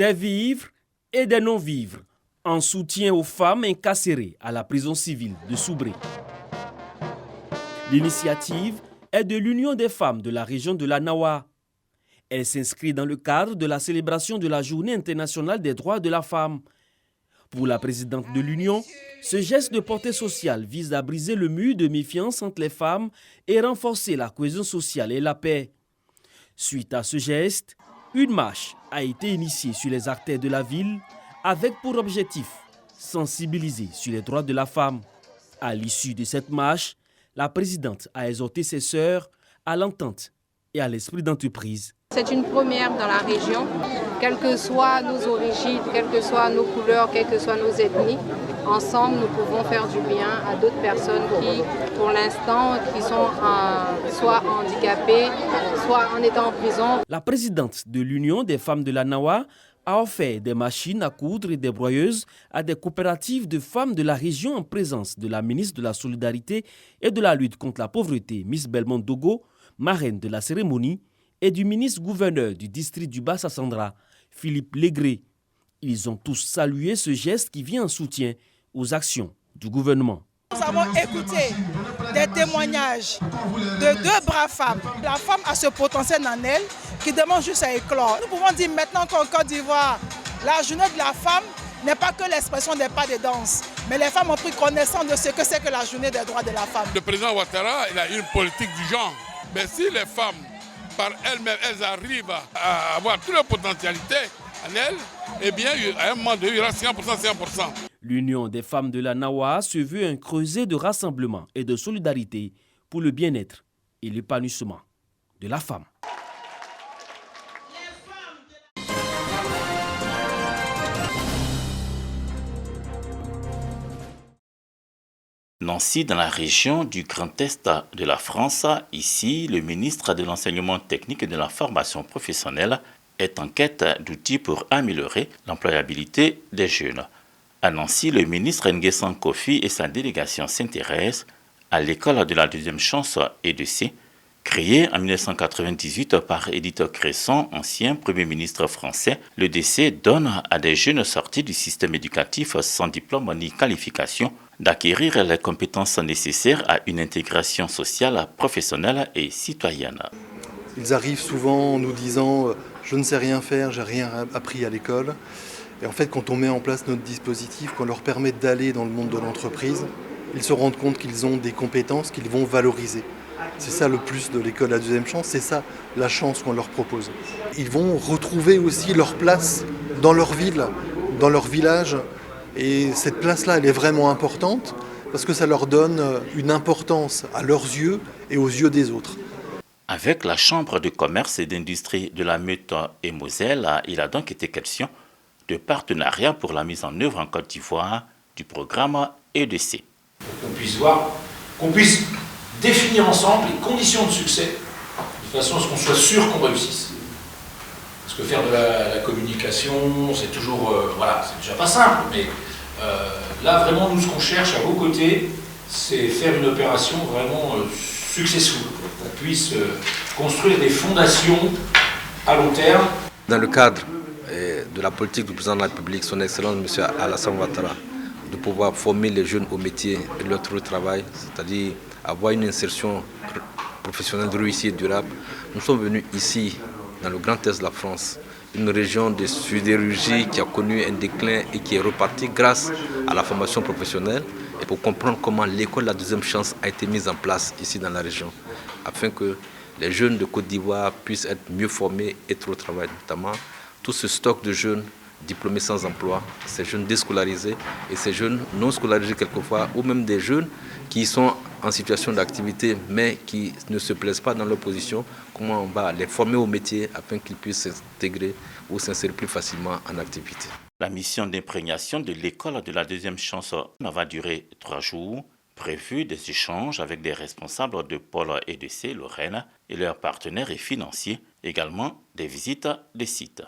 des vivres et des non-vivres en soutien aux femmes incarcérées à la prison civile de Soubré. L'initiative est de l'Union des femmes de la région de la Nawa. Elle s'inscrit dans le cadre de la célébration de la Journée internationale des droits de la femme. Pour la présidente de l'Union, ce geste de portée sociale vise à briser le mur de méfiance entre les femmes et renforcer la cohésion sociale et la paix. Suite à ce geste, une marche a été initiée sur les artères de la ville avec pour objectif sensibiliser sur les droits de la femme. À l'issue de cette marche, la présidente a exhorté ses sœurs à l'entente et à l'esprit d'entreprise. C'est une première dans la région, quelles que soient nos origines, quelles que soient nos couleurs, quelles que soient nos ethnies. Ensemble, nous pouvons faire du bien à d'autres personnes qui, pour l'instant, qui sont soit handicapées, soit en étant en prison. La présidente de l'Union des femmes de la Nawa a offert des machines à coudre et des broyeuses à des coopératives de femmes de la région en présence de la ministre de la Solidarité et de la lutte contre la pauvreté, Miss Belmont Dogo, marraine de la cérémonie, et du ministre-gouverneur du district du Bas-Sassandra, Philippe Légré. Ils ont tous salué ce geste qui vient en soutien aux actions du gouvernement. Nous avons écouté des témoignages de deux braves femmes. La femme a ce potentiel en elle qui demande juste à éclore. Nous pouvons dire maintenant qu'en Côte d'Ivoire, la journée de la femme n'est pas que l'expression des pas de danse, mais les femmes ont pris connaissance de ce que c'est que la journée des droits de la femme. Le président Ouattara, il a une politique du genre. Mais si les femmes, par elles-mêmes, elles arrivent à avoir toutes les potentialités en elles, eh bien, à un moment donné, il y aura 100%, 100%. L'Union des femmes de la Nawa se veut un creuset de rassemblement et de solidarité pour le bien-être et l'épanouissement de la femme. Nancy, dans la région du Grand Est de la France, ici, le ministre de l'Enseignement technique et de la formation professionnelle est en quête d'outils pour améliorer l'employabilité des jeunes. À Nancy, le ministre Nguessan Kofi et sa délégation s'intéressent à l'école de la deuxième chance EDC, créée en 1998 par Édith Cresson, ancien Premier ministre français. L'EDC donne à des jeunes sortis du système éducatif sans diplôme ni qualification d'acquérir les compétences nécessaires à une intégration sociale, professionnelle et citoyenne. Ils arrivent souvent en nous disant « je ne sais rien faire, j'ai rien appris à l'école ». Et en fait, quand on met en place notre dispositif, qu'on leur permet d'aller dans le monde de l'entreprise, ils se rendent compte qu'ils ont des compétences qu'ils vont valoriser. C'est ça le plus de l'école à deuxième chance, c'est ça la chance qu'on leur propose. Ils vont retrouver aussi leur place dans leur ville, dans leur village. Et cette place-là, elle est vraiment importante parce que ça leur donne une importance à leurs yeux et aux yeux des autres. Avec la Chambre de commerce et d'industrie de la Meurthe et Moselle, il a donc été question de partenariat pour la mise en œuvre en Côte d'Ivoire du programme EDC. Qu'on puisse voir, qu'on puisse définir ensemble les conditions de succès de façon à ce qu'on soit sûr qu'on réussisse. Parce que faire de la communication, c'est toujours, voilà, c'est déjà pas simple, mais là vraiment nous ce qu'on cherche à vos côtés, c'est faire une opération vraiment successful, qu'on puisse construire des fondations à long terme. Dans le cadre de la politique du président de la République, son Excellence M. Alassane Ouattara, de pouvoir former les jeunes au métier et leur trouver travail, c'est-à-dire avoir une insertion professionnelle réussie et durable. Nous sommes venus ici, dans le Grand Est de la France, une région de sidérurgie qui a connu un déclin et qui est repartie grâce à la formation professionnelle, et pour comprendre comment l'école de la deuxième chance a été mise en place ici dans la région, afin que les jeunes de Côte d'Ivoire puissent être mieux formés et trouver au travail, notamment tout ce stock de jeunes diplômés sans emploi, ces jeunes déscolarisés et ces jeunes non scolarisés quelquefois, ou même des jeunes qui sont en situation d'activité mais qui ne se plaisent pas dans leur position, comment on va les former au métier afin qu'ils puissent s'intégrer ou s'insérer plus facilement en activité. La mission d'imprégnation de l'école de la deuxième chance va durer 3 jours. Prévu des échanges avec des responsables de Pôle EDC Lorraine et leurs partenaires et financiers, également des visites des sites.